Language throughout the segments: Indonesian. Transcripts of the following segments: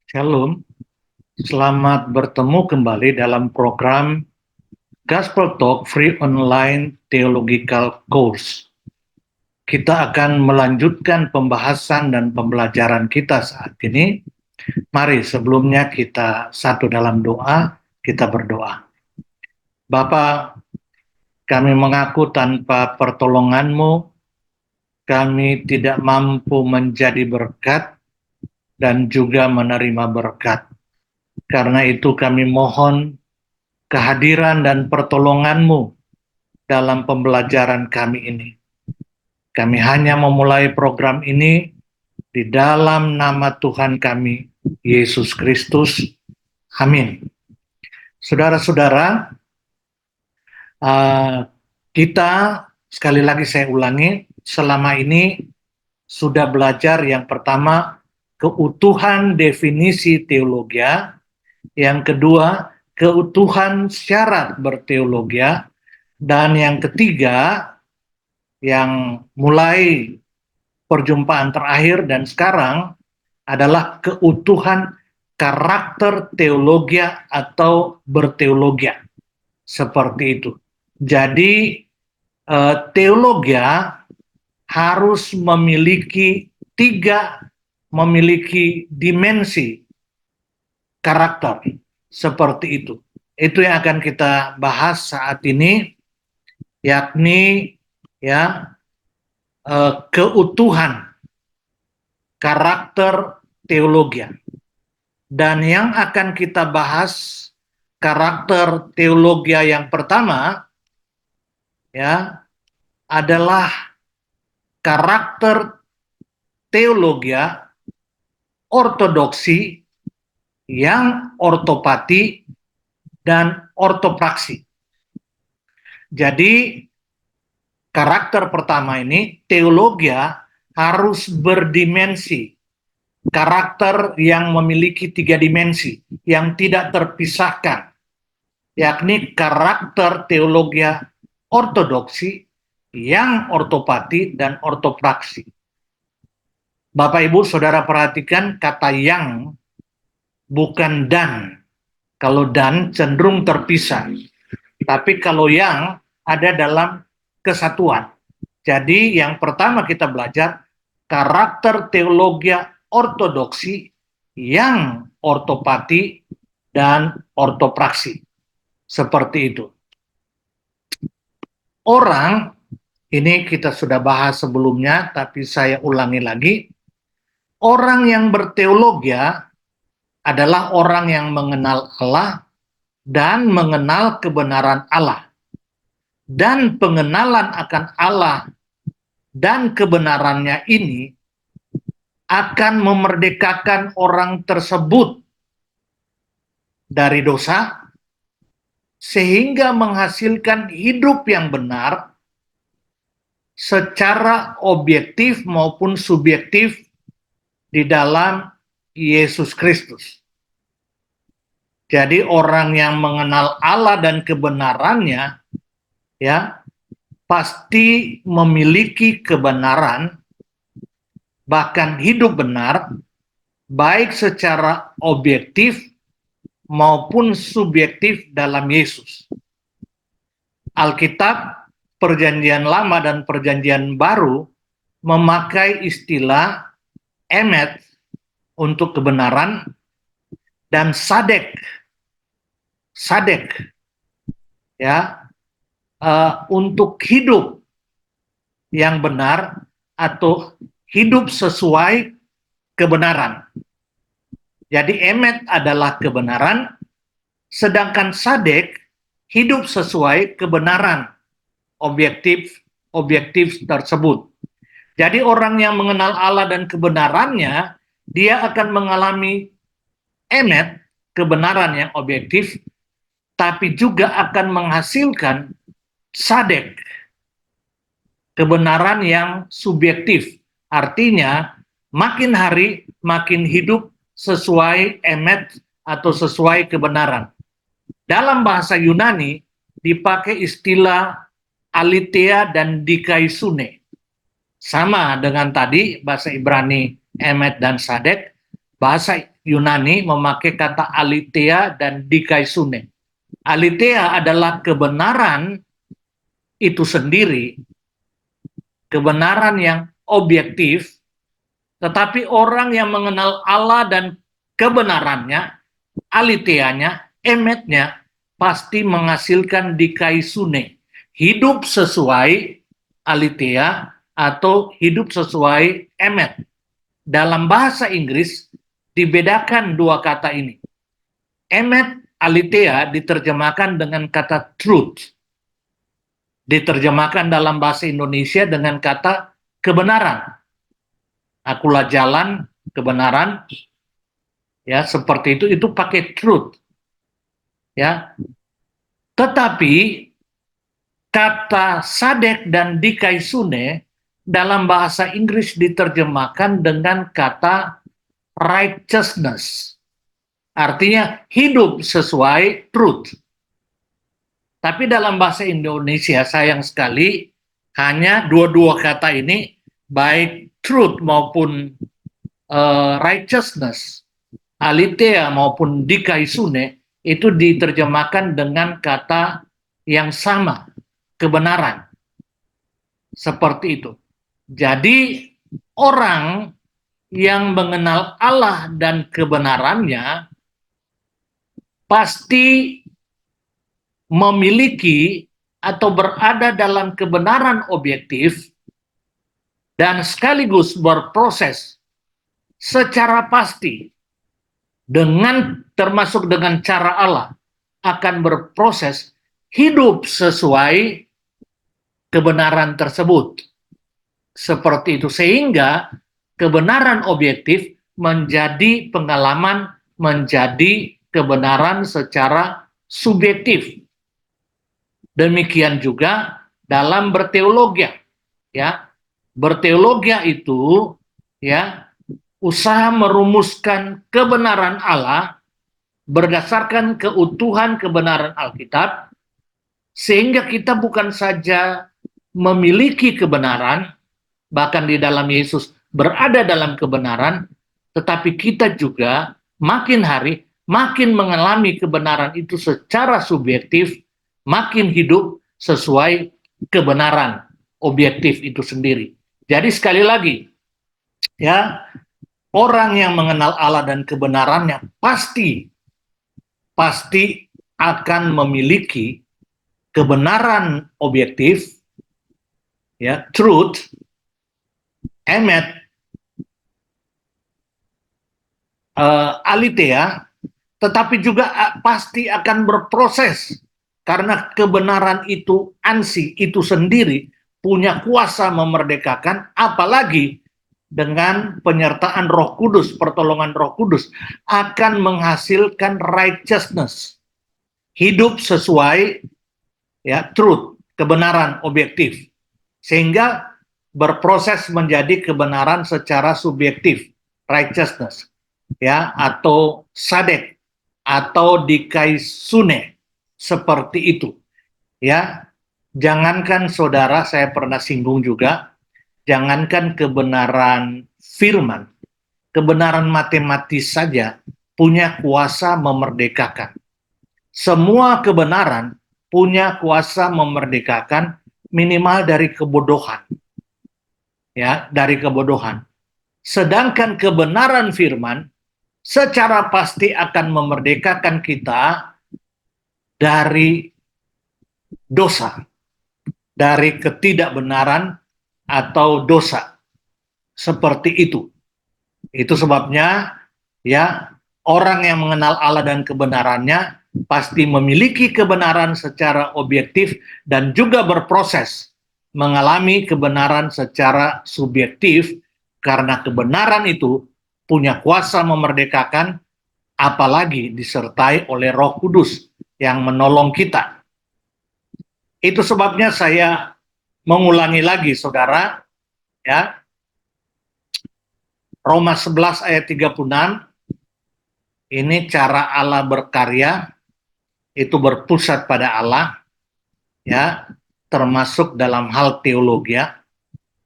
Shalom, selamat bertemu kembali dalam program Gospel Talk Free Online Theological Course. Kita akan melanjutkan pembahasan dan pembelajaran kita saat ini. Mari sebelumnya kita satu dalam doa, kita berdoa. Bapa, kami mengaku tanpa pertolongan-Mu, kami tidak mampu menjadi berkat dan juga menerima berkat. Karena itu kami mohon kehadiran dan pertolongan-Mu dalam pembelajaran kami ini. Kami hanya memulai program ini di dalam nama Tuhan kami, Yesus Kristus. Amin. Saudara-saudara, kita, sekali lagi saya ulangi, selama ini sudah belajar yang pertama, keutuhan definisi teologia, yang kedua, keutuhan syarat berteologia, dan yang ketiga, yang mulai perjumpaan terakhir dan sekarang adalah keutuhan karakter teologia atau berteologia. Seperti itu. Jadi teologia harus memiliki dimensi karakter. Seperti itu. Itu yang akan kita bahas saat ini, yakni keutuhan karakter teologia. Dan yang akan kita bahas karakter teologia yang pertama adalah karakter teologia ortodoksi yang ortopati dan ortopraksi. Jadi karakter pertama ini, teologia harus berdimensi, karakter yang memiliki 3 dimensi, yang tidak terpisahkan, yakni karakter teologia ortodoksi, yang ortopati, dan ortopraksi. Bapak Ibu Saudara perhatikan kata yang, bukan dan. Kalau dan cenderung terpisah, tapi kalau yang ada dalam kesatuan. Jadi yang pertama kita belajar karakter teologia ortodoksi yang ortopati dan ortopraksi. Seperti itu. Orang, ini kita sudah bahas sebelumnya, tapi saya ulangi lagi. Orang yang berteologia adalah orang yang mengenal Allah dan mengenal kebenaran Allah. Dan pengenalan akan Allah dan kebenarannya ini akan memerdekakan orang tersebut dari dosa, sehingga menghasilkan hidup yang benar secara objektif maupun subjektif di dalam Yesus Kristus. Jadi orang yang mengenal Allah dan kebenarannya pasti memiliki kebenaran, bahkan hidup benar, baik secara objektif maupun subjektif dalam Yesus. Alkitab, Perjanjian Lama dan Perjanjian Baru memakai istilah emet untuk kebenaran dan sadek untuk hidup yang benar atau hidup sesuai kebenaran. Jadi emet adalah kebenaran, sedangkan sadek hidup sesuai kebenaran objektif tersebut. Jadi orang yang mengenal Allah dan kebenarannya, dia akan mengalami emet, kebenaran yang objektif, tapi juga akan menghasilkan sadek, kebenaran yang subjektif. Artinya, makin hari makin hidup sesuai emet atau sesuai kebenaran. Dalam bahasa Yunani dipakai istilah aletheia dan dikaisune. Sama dengan tadi bahasa Ibrani emet dan sadek, bahasa Yunani memakai kata aletheia dan dikaisune. Aletheia adalah kebenaran itu sendiri, kebenaran yang objektif, tetapi orang yang mengenal Allah dan kebenarannya, aletheia-nya, emetnya, pasti menghasilkan dikaisune, hidup sesuai aletheia atau hidup sesuai emet. Dalam bahasa Inggris dibedakan dua kata ini. Emet, aletheia diterjemahkan dengan kata truth. Diterjemahkan dalam bahasa Indonesia dengan kata kebenaran. Akulah jalan kebenaran, ya seperti itu pakai truth, ya. Tetapi kata sadek dan dikaisune dalam bahasa Inggris diterjemahkan dengan kata righteousness, artinya hidup sesuai truth. Tapi dalam bahasa Indonesia sayang sekali hanya dua-dua kata ini, baik truth maupun righteousness, aletheia maupun dikaisune, itu diterjemahkan dengan kata yang sama, kebenaran. Seperti itu. Jadi orang yang mengenal Allah dan kebenarannya pasti memiliki atau berada dalam kebenaran objektif dan sekaligus berproses secara pasti dengan termasuk dengan cara Allah akan berproses hidup sesuai kebenaran tersebut. Seperti itu, sehingga kebenaran objektif menjadi pengalaman, menjadi kebenaran secara subjektif. Demikian juga dalam berteologia, ya. Berteologia itu, ya, usaha merumuskan kebenaran Allah berdasarkan keutuhan kebenaran Alkitab, sehingga kita bukan saja memiliki kebenaran, bahkan di dalam Yesus berada dalam kebenaran, tetapi kita juga makin hari makin mengalami kebenaran itu secara subjektif, makin hidup sesuai kebenaran objektif itu sendiri. Jadi sekali lagi, ya, orang yang mengenal Allah dan kebenarannya pasti akan memiliki kebenaran objektif, ya, truth, emet, aletheia, tetapi juga pasti akan berproses karena kebenaran itu itu sendiri punya kuasa memerdekakan, apalagi dengan penyertaan Roh Kudus, pertolongan Roh Kudus akan menghasilkan righteousness, hidup sesuai, ya, truth, kebenaran objektif, sehingga berproses menjadi kebenaran secara subjektif, righteousness, ya, atau sadek atau dikaisune, seperti itu, ya. Jangankan saudara, saya pernah singgung juga, jangankan kebenaran firman, kebenaran matematis saja punya kuasa memerdekakan. Semua kebenaran punya kuasa memerdekakan minimal dari kebodohan. Ya, dari kebodohan. Sedangkan kebenaran firman secara pasti akan memerdekakan kita dari dosa, dari ketidakbenaran atau dosa. Seperti itu. Itu sebabnya, ya, orang yang mengenal Allah dan kebenarannya pasti memiliki kebenaran secara objektif dan juga berproses mengalami kebenaran secara subjektif, karena kebenaran itu punya kuasa memerdekakan, apalagi disertai oleh Roh Kudus yang menolong kita. Itu sebabnya saya mengulangi lagi, saudara, ya, Roma 11 ayat 36, ini cara Allah berkarya, itu berpusat pada Allah, ya, termasuk dalam hal teologi,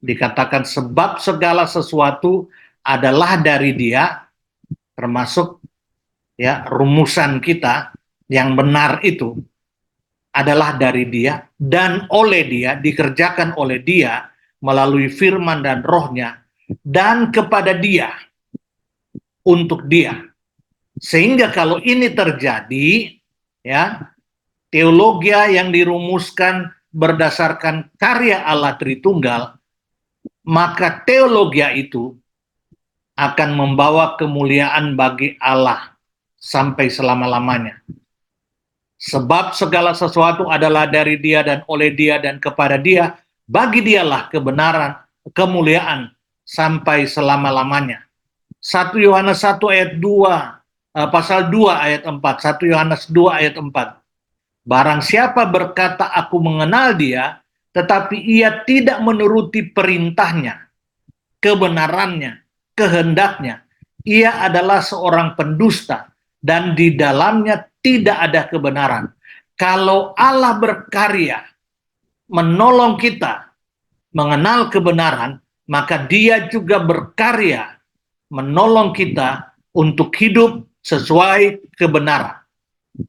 dikatakan sebab segala sesuatu adalah dari Dia, termasuk ya rumusan kita yang benar itu adalah dari Dia dan oleh Dia, dikerjakan oleh Dia melalui firman dan rohnya dan kepada Dia, untuk Dia. Sehingga kalau ini terjadi, ya, teologi yang dirumuskan berdasarkan karya Allah Tritunggal, maka teologi itu akan membawa kemuliaan bagi Allah sampai selama-lamanya. Sebab segala sesuatu adalah dari Dia dan oleh Dia dan kepada Dia, bagi Dialah kebenaran, kemuliaan sampai selama-lamanya. 1 Yohanes 1 ayat 2, pasal 2 ayat 4, 1 Yohanes 2 ayat 4. Barang siapa berkata aku mengenal Dia, tetapi ia tidak menuruti perintahnya, kebenarannya, kehendaknya, ia adalah seorang pendusta dan di dalamnya tidak ada kebenaran. Kalau Allah berkarya menolong kita mengenal kebenaran, maka Dia juga berkarya menolong kita untuk hidup sesuai kebenaran.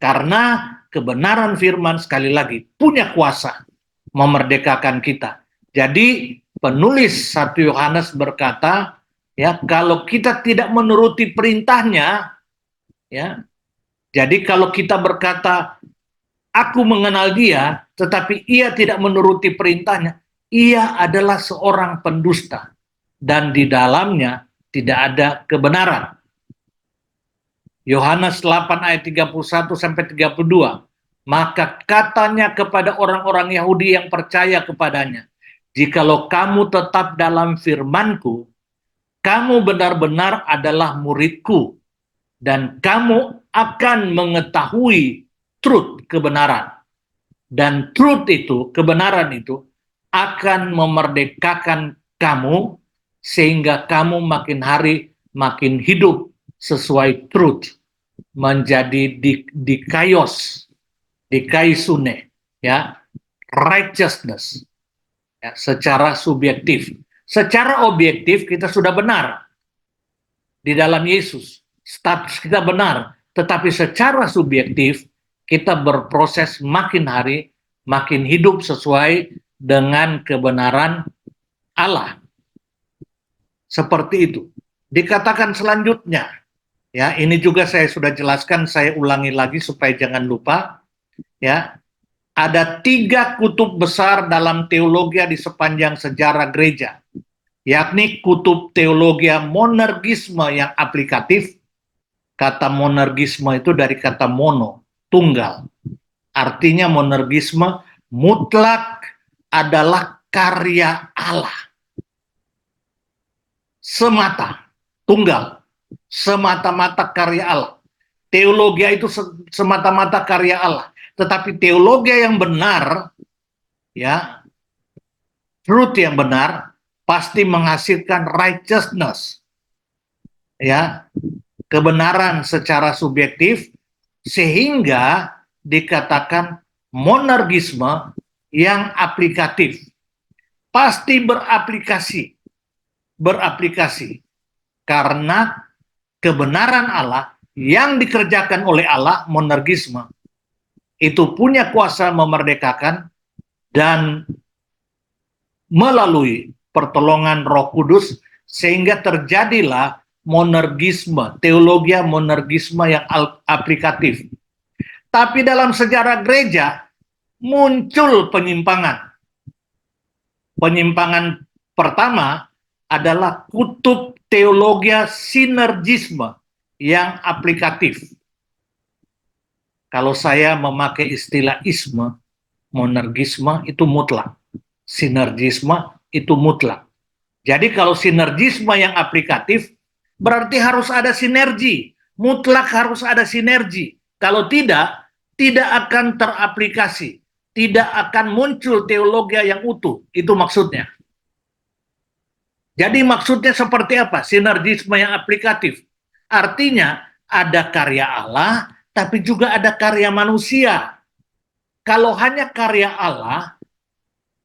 Karena kebenaran firman sekali lagi punya kuasa memerdekakan kita. Jadi penulis 1 Yohanes berkata, ya, kalau kita tidak menuruti perintahnya, ya, jadi kalau kita berkata aku mengenal Dia tetapi ia tidak menuruti perintahnya, ia adalah seorang pendusta dan di dalamnya tidak ada kebenaran. Yohanes 8 ayat 31 sampai 32. Maka katanya kepada orang-orang Yahudi yang percaya kepadanya, jikalau kamu tetap dalam firman-Ku, kamu benar-benar adalah murid-Ku, dan kamu akan mengetahui truth, kebenaran. Dan truth itu, kebenaran itu, akan memerdekakan kamu, sehingga kamu makin hari makin hidup sesuai truth, menjadi dikaisune, ya, righteousness, ya, secara subjektif. Secara objektif kita sudah benar di dalam Yesus, status kita benar, tetapi secara subjektif kita berproses makin hari makin hidup sesuai dengan kebenaran Allah. Seperti itu. Dikatakan selanjutnya, ya, ini juga saya sudah jelaskan, saya ulangi lagi supaya jangan lupa, ya. Ada 3 kutub besar dalam teologi di sepanjang sejarah gereja, yakni kutub teologi monergisme yang aplikatif. Kata monergisme itu dari kata mono, tunggal. Artinya monergisme mutlak adalah karya Allah. Semata, tunggal, semata-mata karya Allah. Teologi itu semata-mata karya Allah. Tetapi teologi yang benar, ya, truth yang benar, pasti menghasilkan righteousness, ya, kebenaran secara subjektif, sehingga dikatakan monergisme yang aplikatif. Pasti beraplikasi karena kebenaran Allah yang dikerjakan oleh Allah, monergisme, itu punya kuasa memerdekakan dan melalui pertolongan Roh Kudus sehingga terjadilah monergisme, teologi monergisme yang aplikatif. Tapi dalam sejarah gereja muncul penyimpangan. Penyimpangan pertama adalah kutub teologi sinergisme yang aplikatif. Kalau saya memakai istilah isme, monergisme itu mutlak, sinergisme itu mutlak. Jadi kalau sinergisme yang aplikatif, berarti harus ada sinergi, mutlak harus ada sinergi. Kalau tidak, tidak akan teraplikasi, tidak akan muncul teologi yang utuh, itu maksudnya. Jadi maksudnya seperti apa? Sinergisme yang aplikatif. Artinya ada karya Allah, tapi juga ada karya manusia. Kalau hanya karya Allah,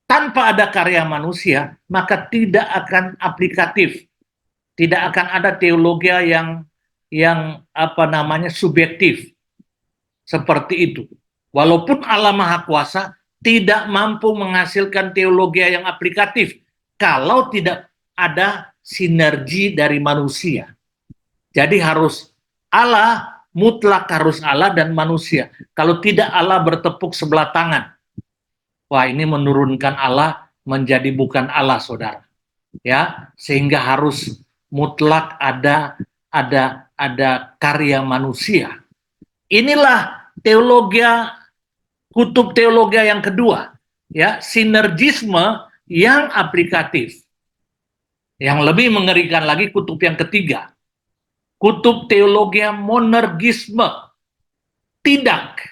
tanpa ada karya manusia, maka tidak akan aplikatif. Tidak akan ada teologi yang yang subjektif seperti itu. Walaupun Allah Maha Kuasa tidak mampu menghasilkan teologi yang aplikatif kalau tidak ada sinergi dari manusia. Jadi harus Allah, mutlak harus Allah dan manusia. Kalau tidak Allah bertepuk sebelah tangan. Wah, ini menurunkan Allah menjadi bukan Allah, saudara. Ya, sehingga harus mutlak ada karya manusia. Inilah kutub teologi yang kedua, ya, sinergisme yang aplikatif. Yang lebih mengerikan lagi kutub yang ketiga, kutub teologi monergisme, tidak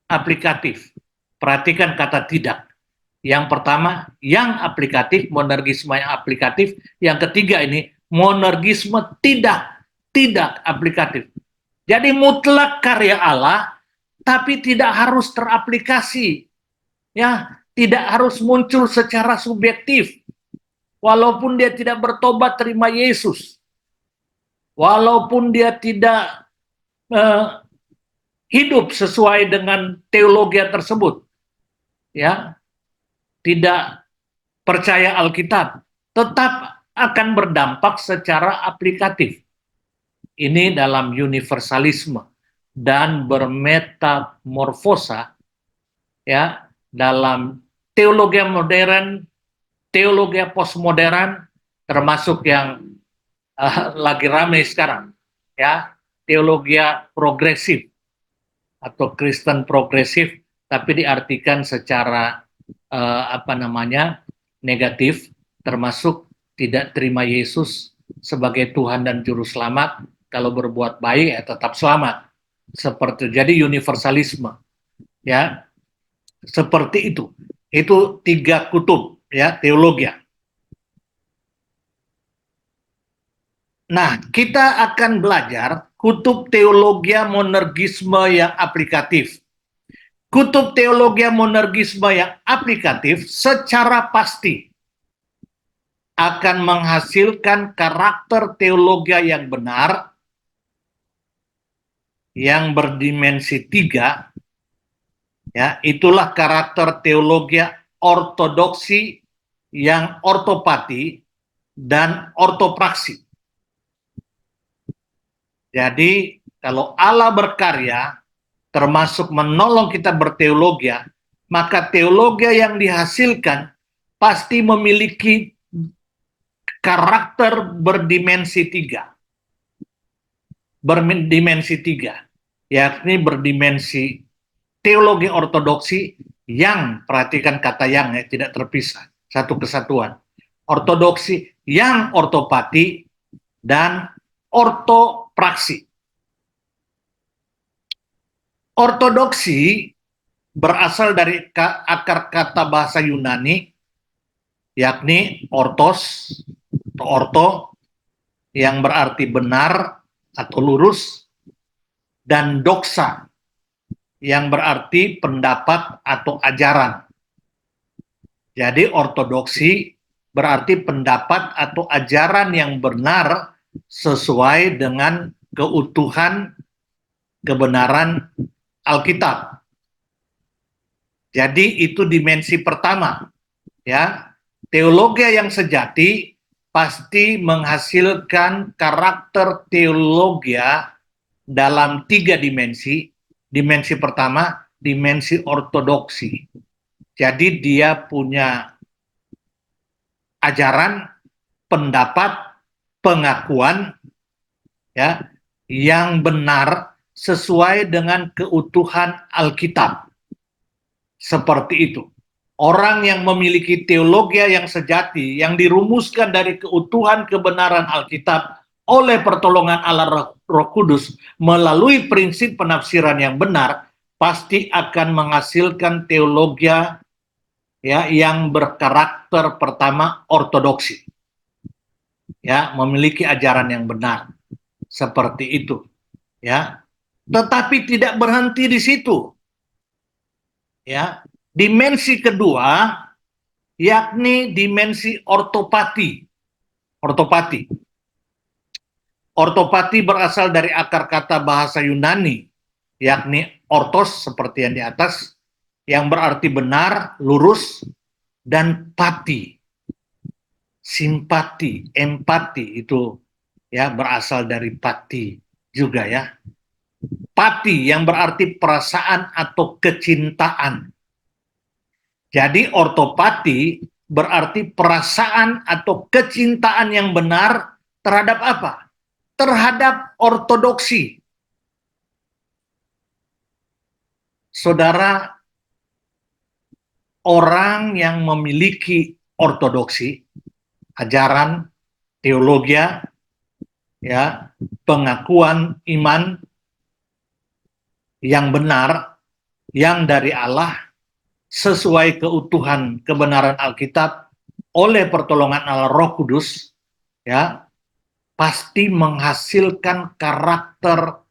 aplikatif. Perhatikan kata tidak. Yang pertama, yang aplikatif, monergisme yang aplikatif. Yang ketiga ini, monergisme tidak aplikatif. Jadi mutlak karya Allah, tapi tidak harus teraplikasi. Ya, tidak harus muncul secara subjektif. Walaupun dia tidak bertobat terima Yesus. Walaupun dia tidak hidup sesuai dengan teologi tersebut. Ya, tidak percaya Alkitab, tetap akan berdampak secara aplikatif. Ini dalam universalisme dan bermetamorfosa, ya, dalam teologi modern, teologi postmodern, termasuk yang lagi ramai sekarang, ya, teologi progresif atau Kristen progresif, tapi diartikan secara negatif, termasuk tidak terima Yesus sebagai Tuhan dan Juru Selamat. Kalau berbuat baik ya tetap selamat. Seperti jadi universalisme, ya, seperti itu. Itu tiga kutub, ya, teologi. Nah, kita akan belajar kutub teologi monergisme yang aplikatif. Kutub teologi monergisme yang aplikatif secara pasti akan menghasilkan karakter teologi yang benar, yang berdimensi tiga, ya, itulah karakter teologi ortodoksi yang ortopati dan ortopraksi. Jadi kalau Allah berkarya, termasuk menolong kita berteologi, maka teologi yang dihasilkan pasti memiliki karakter berdimensi tiga. Berdimensi tiga, yakni berdimensi teologi ortodoksi yang, perhatikan kata yang, ya, tidak terpisah, satu kesatuan. Ortodoksi yang ortopati dan ortopraksi. Ortodoksi berasal dari akar kata bahasa Yunani, yakni ortos atau orto, yang berarti benar atau lurus, dan doxa yang berarti pendapat atau ajaran. Jadi ortodoksi berarti pendapat atau ajaran yang benar sesuai dengan keutuhan kebenaran Alkitab. Jadi itu dimensi pertama, ya. Teologi yang sejati pasti menghasilkan karakter teologi dalam tiga dimensi. Dimensi pertama, dimensi ortodoksi. Jadi dia punya ajaran, pendapat, pengakuan, ya, yang benar sesuai dengan keutuhan Alkitab. Seperti itu. Orang yang memiliki teologi yang sejati, yang dirumuskan dari keutuhan kebenaran Alkitab oleh pertolongan Allah Roh Kudus melalui prinsip penafsiran yang benar, pasti akan menghasilkan teologi, ya, yang berkarakter pertama ortodoksi, ya, memiliki ajaran yang benar, seperti itu, ya. Tetapi tidak berhenti di situ, ya. Dimensi kedua, yakni dimensi ortopati. Ortopati. Ortopati berasal dari akar kata bahasa Yunani, yakni ortos seperti yang di atas, yang berarti benar, lurus, dan pati, simpati, empati itu ya berasal dari pati juga ya. Pati yang berarti perasaan atau kecintaan. Jadi ortopati berarti perasaan atau kecintaan yang benar terhadap apa? Terhadap ortodoksi. Saudara, orang yang memiliki ortodoksi, ajaran, teologi, ya, pengakuan iman yang benar, yang dari Allah, sesuai keutuhan kebenaran Alkitab, oleh pertolongan Allah Roh Kudus, ya, pasti menghasilkan karakter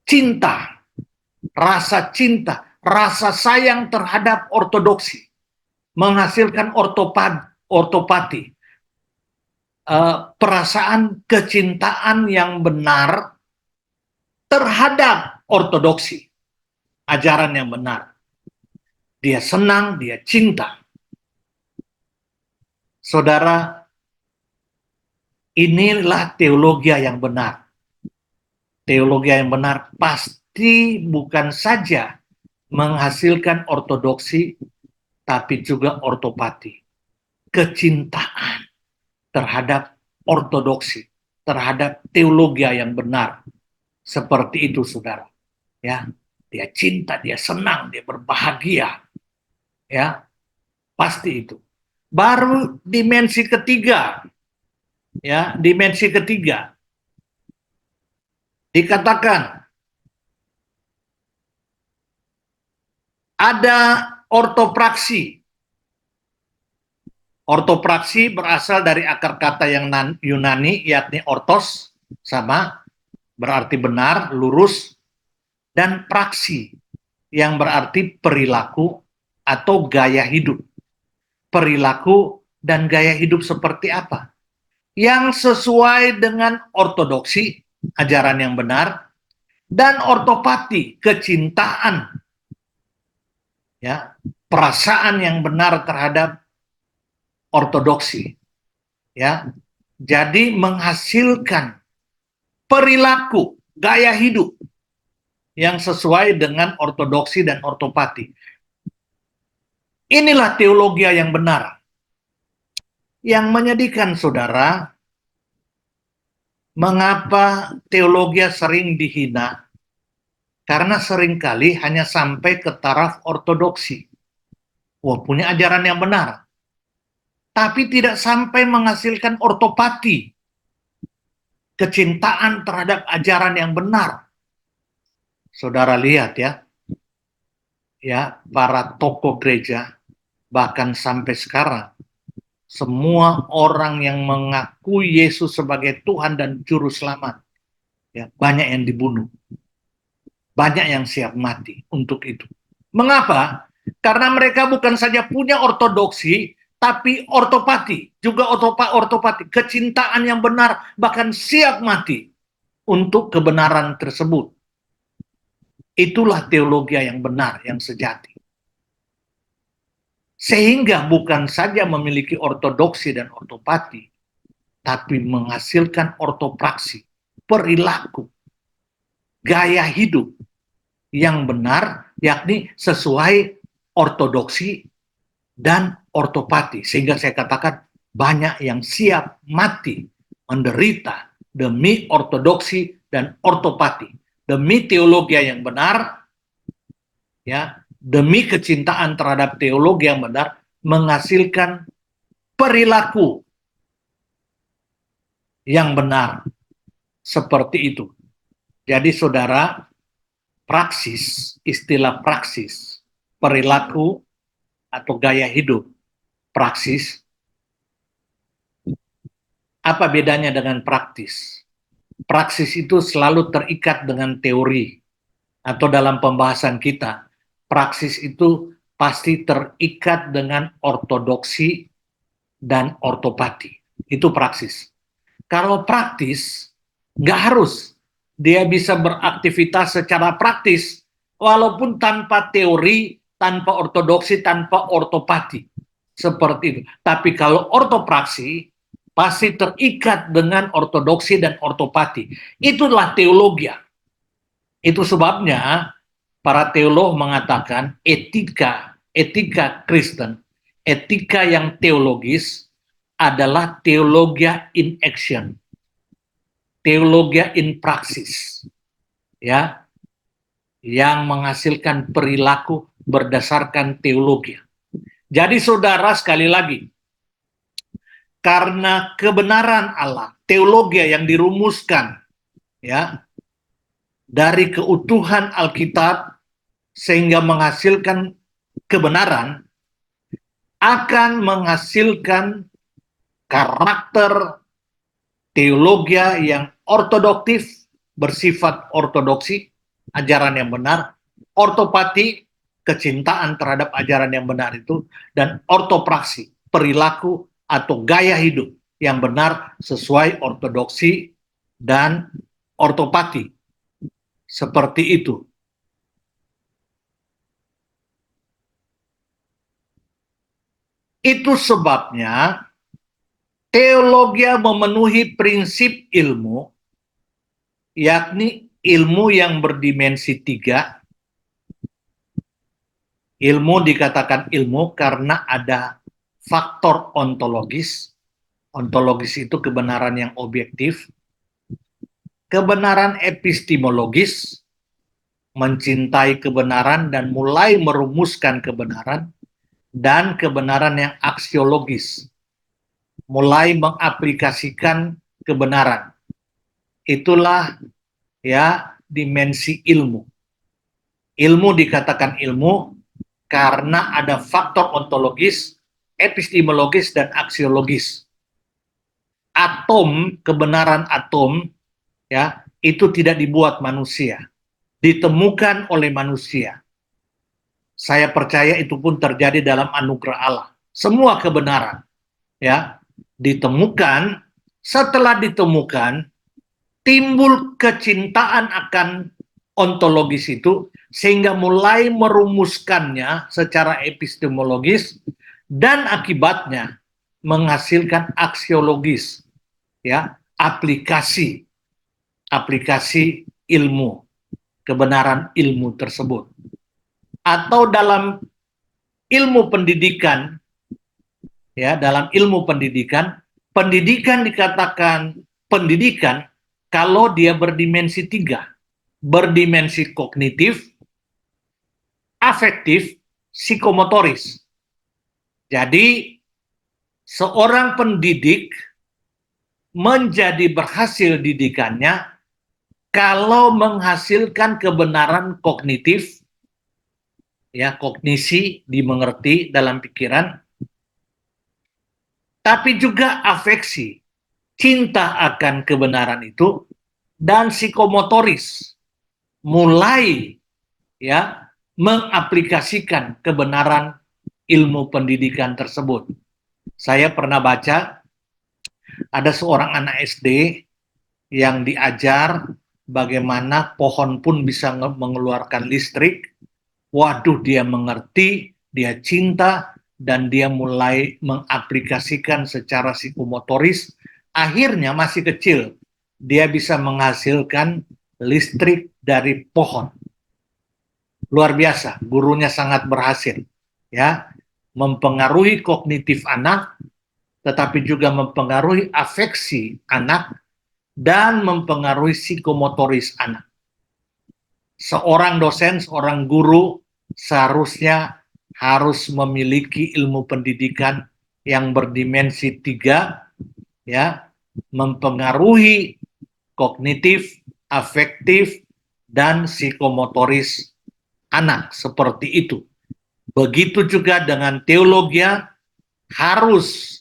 cinta, rasa sayang terhadap ortodoksi, menghasilkan ortopati, perasaan kecintaan yang benar terhadap ortodoksi, ajaran yang benar. Dia senang, dia cinta. Saudara, inilah teologi yang benar. Teologi yang benar pasti bukan saja menghasilkan ortodoksi, tapi juga ortopati. Kecintaan terhadap ortodoksi, terhadap teologi yang benar. Seperti itu, saudara. Ya, dia cinta, dia senang, dia berbahagia. Ya, pasti itu. Baru dimensi ketiga, ya, dimensi ketiga dikatakan ada ortopraksi. Ortopraksi berasal dari akar kata yang Yunani, yakni ortos, sama, berarti benar, lurus, dan praksi, yang berarti perilaku atau gaya hidup. Perilaku dan gaya hidup seperti apa? Yang sesuai dengan ortodoksi, ajaran yang benar, dan ortopati, kecintaan, ya, perasaan yang benar terhadap ortodoksi, ya. Jadi menghasilkan perilaku, gaya hidup yang sesuai dengan ortodoksi dan ortopati. Inilah teologi yang benar. Yang menyedihkan, saudara, mengapa teologi sering dihina? Karena seringkali hanya sampai ke taraf ortodoksi. Wah, punya ajaran yang benar. Tapi tidak sampai menghasilkan ortopati, kecintaan terhadap ajaran yang benar. Saudara lihat ya, para tokoh gereja, bahkan sampai sekarang, semua orang yang mengakui Yesus sebagai Tuhan dan Juru Selamat, ya, banyak yang dibunuh. Banyak yang siap mati untuk itu. Mengapa? Karena mereka bukan saja punya ortodoksi, tapi ortopati, juga ortopati, kecintaan yang benar, bahkan siap mati untuk kebenaran tersebut. Itulah teologi yang benar, yang sejati. Sehingga bukan saja memiliki ortodoksi dan ortopati, tapi menghasilkan ortopraksi, perilaku, gaya hidup yang benar, yakni sesuai ortodoksi dan ortopati. Sehingga saya katakan banyak yang siap mati, menderita demi ortodoksi dan ortopati, demi teologi yang benar, ya, demi kecintaan terhadap teologi yang benar, menghasilkan perilaku yang benar seperti itu. Jadi saudara, praksis, istilah praksis, perilaku atau gaya hidup, praksis, apa bedanya dengan praktis? Praksis itu selalu terikat dengan teori, atau dalam pembahasan kita, praksis itu pasti terikat dengan ortodoksi dan ortopati. Itu praksis. Kalau praktis, Nggak harus. Dia bisa beraktivitas secara praktis, walaupun tanpa teori, tanpa ortodoksi, tanpa ortopati. Seperti itu. Tapi kalau ortopraksi, pasti terikat dengan ortodoksi dan ortopati. Itulah teologi. Itu sebabnya para teolog mengatakan etika Kristen, etika yang teologis adalah teologia in action, teologia in praksis, ya, yang menghasilkan perilaku berdasarkan teologi. Jadi saudara, sekali lagi, karena kebenaran Allah, teologi yang dirumuskan, ya, dari keutuhan Alkitab sehingga menghasilkan kebenaran, akan menghasilkan karakter teologi yang ortodoktif, bersifat ortodoksi, ajaran yang benar, ortopati, kecintaan terhadap ajaran yang benar itu, dan ortopraksi, perilaku atau gaya hidup yang benar sesuai ortodoksi dan ortopati. Seperti itu. Itu sebabnya teologi memenuhi prinsip ilmu, yakni ilmu yang berdimensi 3. Ilmu dikatakan ilmu karena ada faktor ontologis. Ontologis itu kebenaran yang objektif. Kebenaran epistemologis, mencintai kebenaran dan mulai merumuskan kebenaran. Dan kebenaran yang aksiologis, mulai mengaplikasikan kebenaran. Itulah ya dimensi ilmu. Ilmu dikatakan ilmu karena ada faktor ontologis, epistemologis, dan aksiologis. Atom, kebenaran atom, ya, itu tidak dibuat manusia, ditemukan oleh manusia. Saya percaya itu pun terjadi dalam anugerah Allah. Semua kebenaran, ya, ditemukan. Setelah ditemukan, timbul kecintaan akan ontologis itu, sehingga mulai merumuskannya secara epistemologis, dan akibatnya menghasilkan aksiologis, ya, aplikasi ilmu, kebenaran ilmu tersebut. Atau dalam ilmu pendidikan, ya, dalam ilmu pendidikan, pendidikan dikatakan pendidikan kalau dia berdimensi 3, berdimensi kognitif, afektif, psikomotoris. Jadi seorang pendidik menjadi berhasil didikannya kalau menghasilkan kebenaran kognitif, ya, kognisi dimengerti dalam pikiran, tapi juga afeksi, cinta akan kebenaran itu, dan psikomotoris, mulai ya mengaplikasikan kebenaran ilmu pendidikan tersebut. Saya pernah baca ada seorang anak SD yang diajar bagaimana pohon pun bisa mengeluarkan listrik. Waduh, dia mengerti, dia cinta, dan dia mulai mengaplikasikan secara psikomotoris. Akhirnya masih kecil, dia bisa menghasilkan listrik dari pohon. Luar biasa, gurunya sangat berhasil, ya, mempengaruhi kognitif anak, tetapi juga mempengaruhi afeksi anak dan mempengaruhi psikomotoris anak. Seorang dosen, seorang guru seharusnya harus memiliki ilmu pendidikan yang berdimensi 3, ya, mempengaruhi kognitif, afektif, dan psikomotoris anak, seperti itu. Begitu juga dengan teologi, harus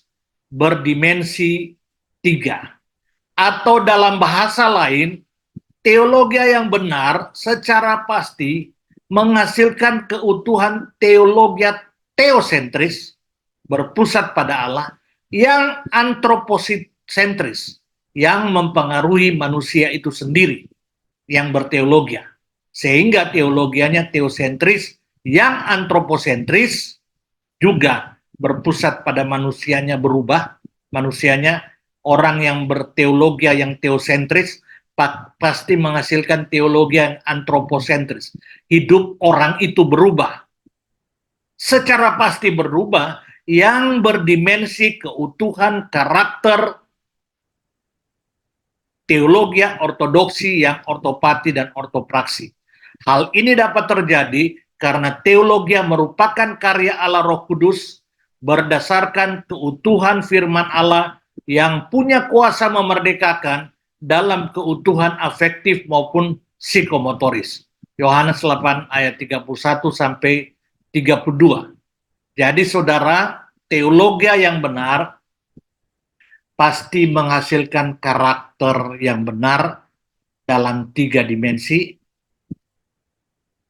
berdimensi 3. Atau dalam bahasa lain, teologi yang benar secara pasti menghasilkan keutuhan teologi teosentris, berpusat pada Allah, yang antroposentris, yang mempengaruhi manusia itu sendiri, yang berteologia. Sehingga teologianya teosentris, yang antroposentris juga berpusat pada manusianya berubah, manusianya orang yang berteologia yang teosentris pasti menghasilkan teologi yang antroposentris. Hidup orang itu berubah. Secara pasti berubah yang berdimensi keutuhan karakter teologi ortodoksi yang ortopati dan ortopraksi. Hal ini dapat terjadi karena teologi merupakan karya Allah Roh Kudus berdasarkan keutuhan firman Allah yang punya kuasa memerdekakan dalam keutuhan afektif maupun psikomotoris. Yohanes 8 ayat 31 sampai 32. Jadi saudara, teologi yang benar pasti menghasilkan karakter yang benar dalam 3 dimensi.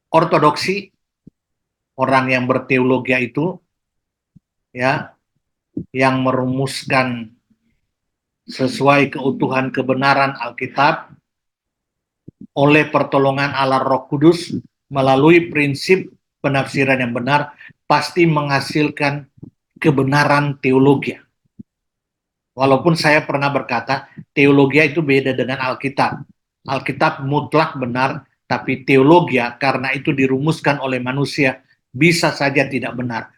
Ortodoksi, orang yang berteologi itu, ya, yang merumuskan sesuai keutuhan kebenaran Alkitab oleh pertolongan Allah Roh Kudus melalui prinsip penafsiran yang benar, pasti menghasilkan kebenaran teologi. Walaupun saya pernah berkata, teologi itu beda dengan Alkitab. Alkitab mutlak benar, tapi teologi karena itu dirumuskan oleh manusia bisa saja tidak benar.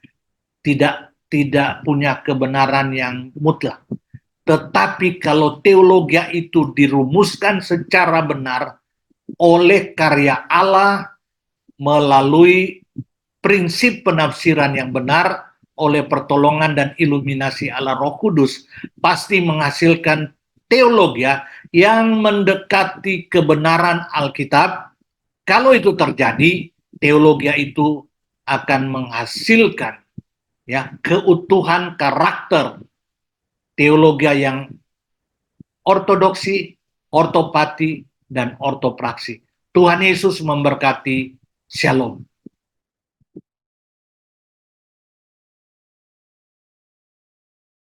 Tidak punya kebenaran yang mutlak. Tetapi kalau teologi itu dirumuskan secara benar oleh karya Allah melalui prinsip penafsiran yang benar oleh pertolongan dan iluminasi Allah Roh Kudus, pasti menghasilkan teologi yang mendekati kebenaran Alkitab. Kalau itu terjadi, teologi itu akan menghasilkan ya keutuhan karakter teologi yang ortodoksi, ortopati, dan ortopraksi. Tuhan Yesus memberkati. Shalom.